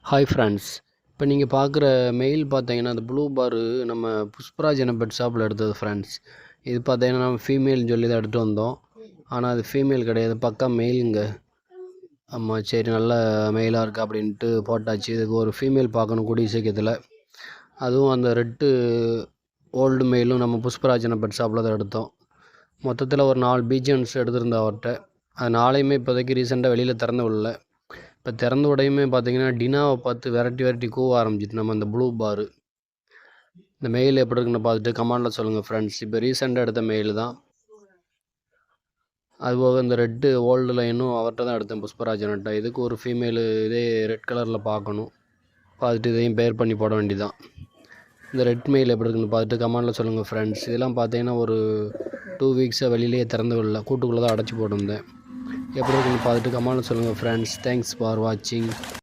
Hi friends. இப்போ நீங்கள் பார்க்குற மெயில் பார்த்தீங்கன்னா, அந்த ப்ளூ பாரு நம்ம புஷ்பராஜ் பெட் ஷாப்பில் எடுத்தது ஃப்ரெண்ட்ஸ். இது பார்த்தீங்கன்னா நம்ம ஃபீமேல்னு சொல்லி தான் எடுத்துகிட்டு வந்தோம். ஆனால் அது ஃபீமேல் கிடையாது, பக்கா மெயிலுங்க. ஆமாம், சரி நல்ல மெயிலாக இருக்குது அப்படின்ட்டு போட்டாச்சு. இதுக்கு ஒரு ஃபீமேல் பார்க்கணும் கூடிய சீக்கிரத்தில். அதுவும் அந்த ரெட்டு ஓல்டு மெயிலும் நம்ம புஷ்பராஜ் பெட் ஷாப்பில் தான் எடுத்தோம். மொத்தத்தில் ஒரு 4 பீஜன்ஸ் எடுத்திருந்தோம் அவர்கிட்ட. அது 4யுமே இப்போதைக்கு ரீசெண்டாக வெளியில் திறந்து விடல. இப்போ திறந்த உடையுமே பார்த்தீங்கன்னா டினாவை பார்த்து விரட்டி கூவ ஆரம்பிச்சிட்டு நம்ம அந்த ப்ளூ பாரு. இந்த மெயில் எப்படி இருக்குன்னு பார்த்துட்டு கமெண்டில் சொல்லுங்கள் ஃப்ரெண்ட்ஸ். இப்போ ரீசெண்டாக எடுத்த மெயில் தான். அதுபோக இந்த ரெட்டு ஓல்டு லைனும் அவர்கிட்ட தான் எடுத்தேன், புஷ்பராஜன்ட்ட. இதுக்கு ஒரு ஃபீமேலு இதே ரெட் கலரில் பார்க்கணும். பார்த்துட்டு இதையும் பேர் பண்ணி போட வேண்டியதான். இந்த ரெட் மெயில் எப்படி இருக்குன்னு பார்த்துட்டு கமெண்டில் சொல்லுங்கள் ஃப்ரெண்ட்ஸ். இதெல்லாம் பார்த்தீங்கன்னா ஒரு 2 வீக்ஸாக வெளியிலேயே திறந்து விடல, கூட்டுக்குள்ளே தான் அடைச்சி போட்டிருந்தேன். எப்படி இருக்குன்னு பார்த்துட்டு கமெண்டில் சொல்லுங்கள் ஃப்ரெண்ட்ஸ். தேங்க்ஸ் ஃபார் வாட்சிங்.